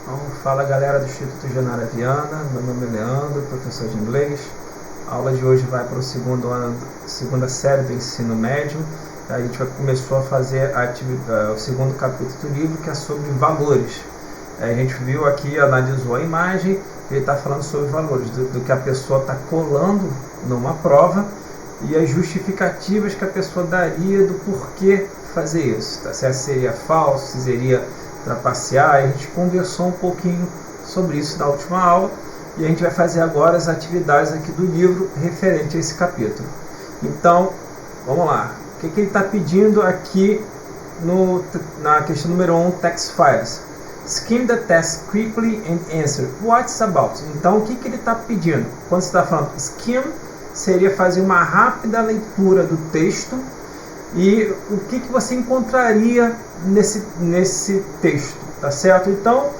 Então, fala galera do Instituto Genara Viana, meu nome é Leandro, professor de inglês. A aula de hoje vai para o segundo ano, segunda série do ensino médio. A gente começou a fazer o segundo capítulo do livro, que é sobre valores. A gente viu aqui, analisou a imagem, ele está falando sobre valores, do que a pessoa está colando numa prova e as justificativas que a pessoa daria do porquê fazer isso. Se seria falso, se seria trapacear. A gente conversou um pouquinho sobre isso na última aula e a gente vai fazer agora as atividades aqui do livro referente a esse capítulo. Então, vamos lá. O que ele está pedindo aqui na questão número 1, text files? Skim the test quickly and answer. What's about? Então, o que ele está pedindo? Quando você está falando skim, seria fazer uma rápida leitura do texto e o que você encontraria nesse texto, tá certo? Então,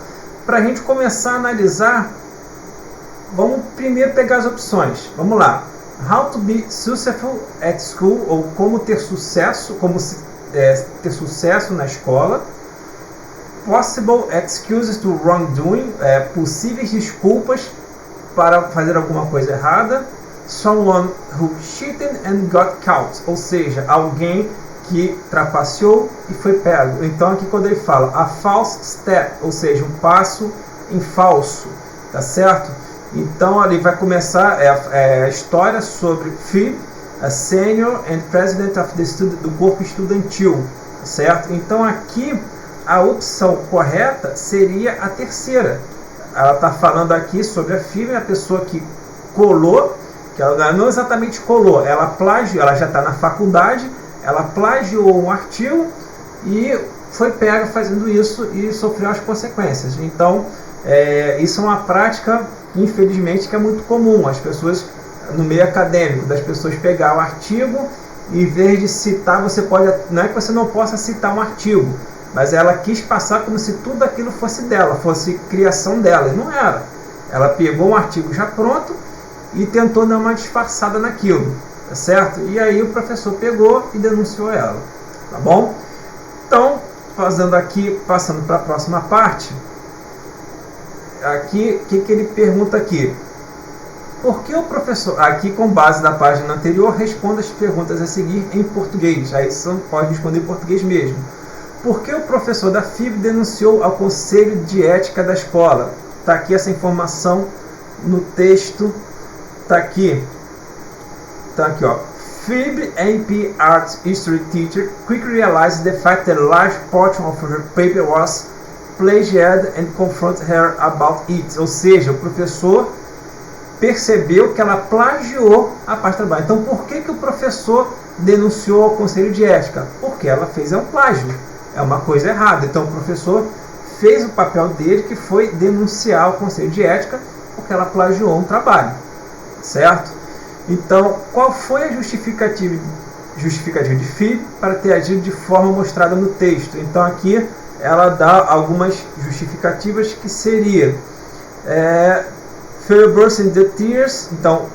para a gente começar a analisar, vamos primeiro pegar as opções. Vamos lá. How to be successful at school, ou como ter sucesso, ter sucesso na escola. Possible excuses to wrongdoing, possíveis desculpas para fazer alguma coisa errada. Someone who cheated and got caught, ou seja, alguém que trapaceou e foi pego. Então aqui quando ele fala a false step, ou seja, um passo em falso, tá certo? Então ali vai começar a história sobre Phoebe, a senior and president of the student, do corpo estudantil, tá certo? Então aqui a opção correta seria a terceira. Ela está falando aqui sobre a Phoebe, a pessoa que colou, que ela não exatamente colou, ela plagiou, ela já está na faculdade, ela plagiou um artigo e foi pega fazendo isso e sofreu as consequências. Então, isso é uma prática, infelizmente, que é muito comum. As pessoas, no meio acadêmico, das pessoas pegar o artigo e, em vez de citar, você pode, não é que você não possa citar um artigo, mas ela quis passar como se tudo aquilo fosse dela, fosse criação dela, e não era. Ela pegou um artigo já pronto e tentou dar uma disfarçada naquilo, tá certo? E aí o professor pegou e denunciou ela, tá bom? Então, passando para a próxima parte, aqui, o que ele pergunta aqui? Por que o professor, aqui com base na página anterior, responda as perguntas a seguir em português, aí você pode responder em português mesmo. Por que o professor da Phoebe denunciou ao Conselho de Ética da escola? Está aqui essa informação no texto. Está aqui, ó. Phoebe, AP Art History teacher, quickly realized the fact that a large portion of her paper was plagiarized and confronted her about it. Ou seja, o professor percebeu que ela plagiou a parte do trabalho. Então, por que o professor denunciou ao Conselho de Ética? Porque ela fez um plágio. É uma coisa errada. Então, o professor fez o papel dele, que foi denunciar ao Conselho de Ética, porque ela plagiou um trabalho. Certo? Então, qual foi a justificativa de Phoebe para ter agido de forma mostrada no texto? Então, aqui ela dá algumas justificativas que seria Phoebe burst into tears. Então,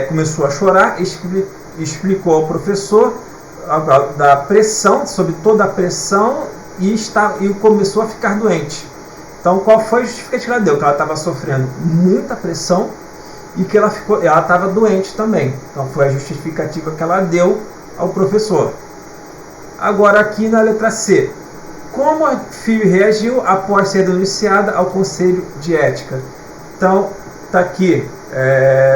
começou a chorar, explicou ao professor da pressão, sobre toda a pressão, e começou a ficar doente. Então, qual foi a justificativa que ela deu? Que ela estava sofrendo muita pressão e que ela estava doente também. Então, foi a justificativa que ela deu ao professor. Agora, aqui na letra C. Como a Phoebe reagiu após ser denunciada ao Conselho de Ética? Então, está aqui.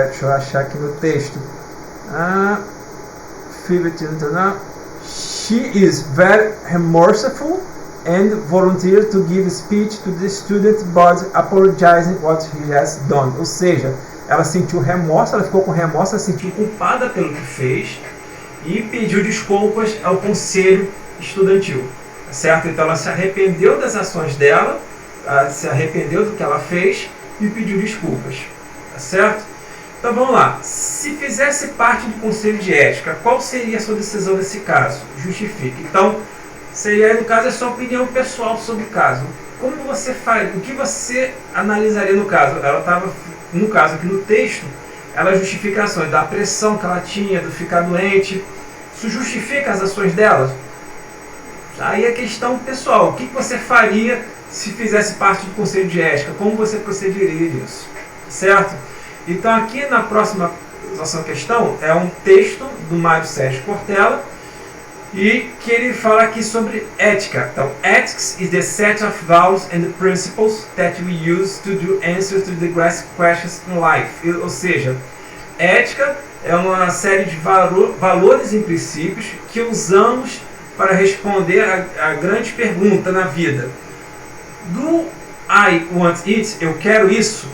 Deixa eu achar aqui no texto. Phoebe, she is very remorseful and volunteered to give speech to the student body apologizing what he has done. Ou seja, ela sentiu remorso, ela ficou com remorso, ela se sentiu culpada pelo que fez e pediu desculpas ao conselho estudantil, certo? Então ela se arrependeu das ações dela, se arrependeu do que ela fez e pediu desculpas, certo? Então vamos lá. Se fizesse parte do conselho de ética, qual seria a sua decisão nesse caso? Justifique. Então, seria, no caso, a sua opinião pessoal sobre o caso. Como você faria? O que você analisaria no caso? Ela estava, no caso aqui no texto, ela justifica as ações da pressão que ela tinha, do ficar doente. Isso justifica as ações dela? Aí é questão pessoal. O que você faria se fizesse parte do Conselho de Ética, como você procederia nisso? Certo? Então aqui na próxima nossa questão é um texto do Mário Sérgio Cortella, e que ele fala aqui sobre ética. Então, ethics is the set of values and principles that we use to do answers to the questions in life. Ou seja, ética é uma série de valores e princípios que usamos para responder a grande pergunta na vida. Do I want it? Eu quero isso.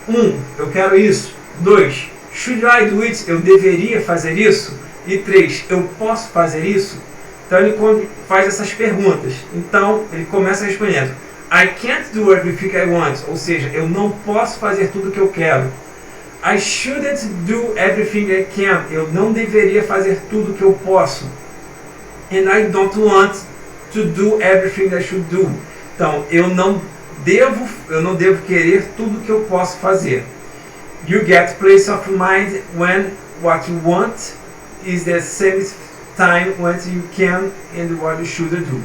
1. Eu quero isso. 2. Should I do it? Eu deveria fazer isso. E 3, eu posso fazer isso? Então ele faz essas perguntas. Então ele começa respondendo: I can't do everything I want. Ou seja, eu não posso fazer tudo o que eu quero. I shouldn't do everything I can. Eu não deveria fazer tudo o que eu posso. And I don't want to do everything I should do. Então eu não devo querer tudo o que eu posso fazer. You get place of mind when what you want is the same time what you can and what you should do.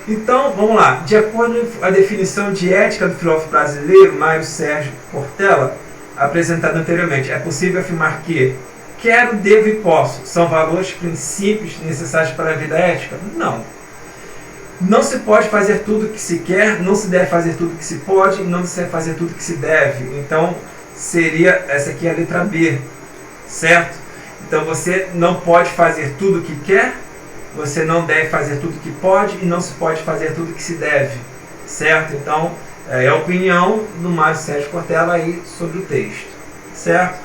Então, vamos lá. De acordo com a definição de ética do filósofo brasileiro Mário Sérgio Cortella, apresentada anteriormente, é possível afirmar que quero, devo e posso são valores, princípios necessários para a vida ética? Não. Não se pode fazer tudo que se quer, não se deve fazer tudo que se pode, e não se deve fazer tudo que se deve. Então, seria essa aqui a letra B, certo? Então você não pode fazer tudo o que quer, você não deve fazer tudo que pode e não se pode fazer tudo que se deve, certo? Então é a opinião do Mário Sérgio Cortella aí sobre o texto, certo?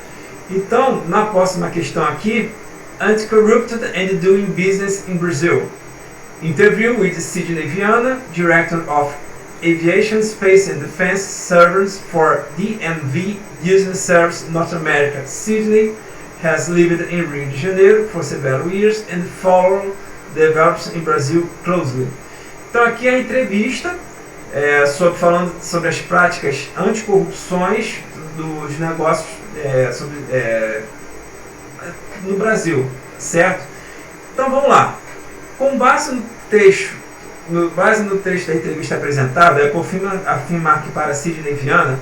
Então na próxima questão aqui, Anti-Corrupted and Doing Business in Brazil. Interview with Sidney Viana, Director of Aviation, Space and Defense Service for DNV Business Service North America. Sidney has lived in Rio de Janeiro for several years and followed developments in Brazil closely. Então aqui é a entrevista falando sobre as práticas anticorrupções dos negócios no Brasil, certo? Então vamos lá. Com base no trecho da entrevista apresentada, eu confirmo afirmar que para Sidney Viana,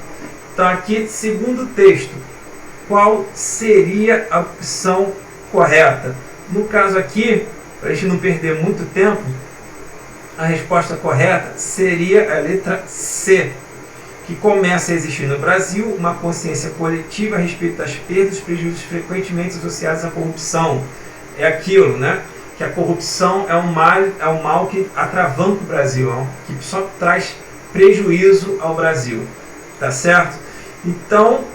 então aqui, segundo o texto, qual seria a opção correta? No caso aqui, para a gente não perder muito tempo, a resposta correta seria a letra C, que começa a existir no Brasil uma consciência coletiva a respeito das perdas e prejuízos frequentemente associados à corrupção. É aquilo, né? Que a corrupção é um mal que atravanca o Brasil, que só traz prejuízo ao Brasil. Tá certo? Então,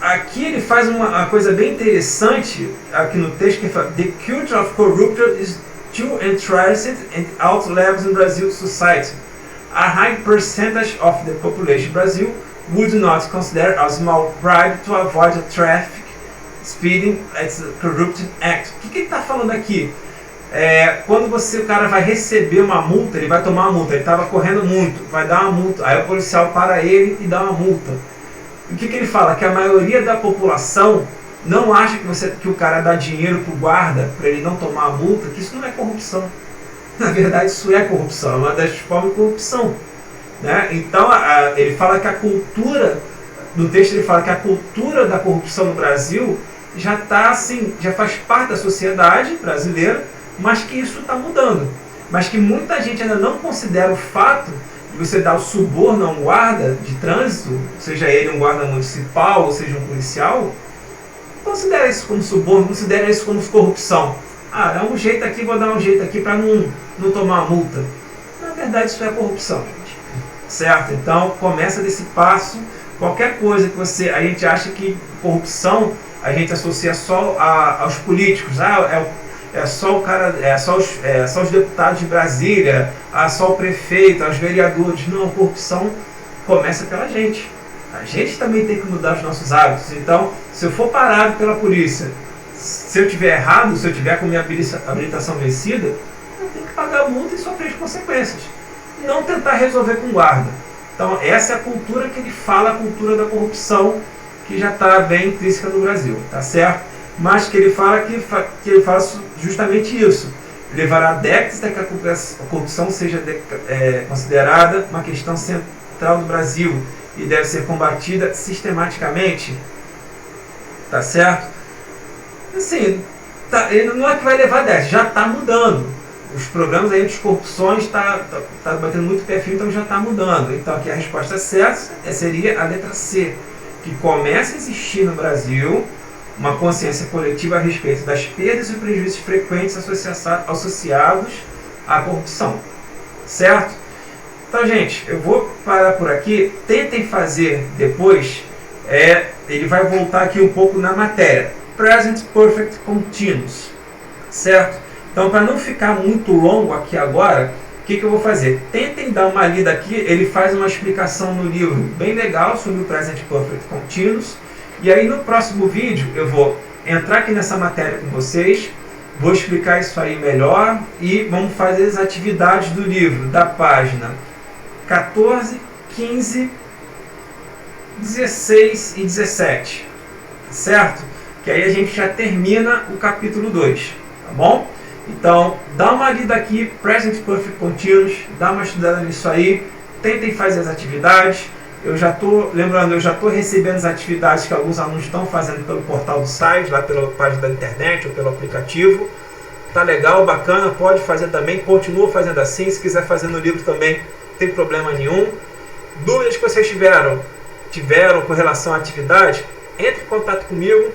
aqui ele faz uma coisa bem interessante aqui no texto, que ele fala: The culture of corruption is too entrenched and outlives in Brazil society. A high percentage of the population in Brazil would not consider a small bribe to avoid a traffic speeding as a corrupt act. O que ele está falando aqui? Quando o cara vai receber uma multa, ele vai tomar uma multa, ele estava correndo muito, vai dar uma multa, aí o policial para ele e dá uma multa. O que ele fala? Que a maioria da população não acha que o cara dá dinheiro para o guarda para ele não tomar a multa, que isso não é corrupção. Na verdade, isso é corrupção, é uma das formas de corrupção, né? Então, ele fala que a cultura, no texto ele fala que a cultura da corrupção no Brasil já está assim, já faz parte da sociedade brasileira, mas que isso está mudando. Mas que muita gente ainda não considera o fato de você dar o suborno a um guarda de trânsito, seja ele um guarda municipal ou seja um policial, não considera isso como suborno, não considera isso como corrupção. É um jeito aqui, vou dar um jeito aqui para não tomar uma multa. Na verdade, isso é corrupção, gente. Certo? Então, começa desse passo. Qualquer coisa que a gente acha que corrupção, a gente associa só aos políticos. Só o cara, só os deputados de Brasília, só o prefeito, os vereadores. Não, a corrupção começa pela gente. A gente também tem que mudar os nossos hábitos. Então, se eu for parado pela polícia, se eu tiver errado, se eu tiver com minha habilitação vencida, eu tenho que pagar a multa e sofrer as consequências. Não tentar resolver com guarda. Então, essa é a cultura que ele fala, a cultura da corrupção, que já está bem intrínseca no Brasil, tá certo? Mas que ele fala justamente isso, levará décadas até que a corrupção seja considerada uma questão central do Brasil e deve ser combatida sistematicamente. Tá certo? Assim, não é que vai levar décadas, já está mudando. Os programas aí de corrupções está batendo muito perfil, então já está mudando. Então aqui a resposta certa seria a letra C, que começa a existir no Brasil uma consciência coletiva a respeito das perdas e prejuízos frequentes associados à corrupção. Certo? Então, gente, eu vou parar por aqui. Tentem fazer depois. Ele vai voltar aqui um pouco na matéria. Present Perfect Continuous. Certo? Então, para não ficar muito longo aqui agora, o que eu vou fazer? Tentem dar uma lida aqui. Ele faz uma explicação no livro bem legal sobre o Present Perfect Continuous. E aí no próximo vídeo eu vou entrar aqui nessa matéria com vocês, vou explicar isso aí melhor e vamos fazer as atividades do livro, da página 14, 15, 16 e 17, certo? Que aí a gente já termina o capítulo 2, tá bom? Então, dá uma lida aqui, Present Perfect Continuous, dá uma estudada nisso aí, tentem fazer as atividades. Eu já estou recebendo as atividades que alguns alunos estão fazendo pelo portal do site, lá pela página da internet ou pelo aplicativo. Tá legal, bacana, pode fazer também, continua fazendo assim. Se quiser fazer no livro também, não tem problema nenhum. Dúvidas que vocês tiveram com relação à atividade, entre em contato comigo.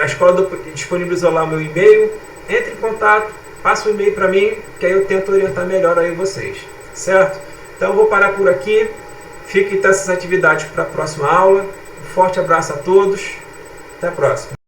A escola disponibilizou lá o meu e-mail. Entre em contato, passa o e-mail para mim, que aí eu tento orientar melhor aí vocês, certo? Então eu vou parar por aqui. Fiquem então essas atividades para a próxima aula. Um forte abraço a todos. Até a próxima.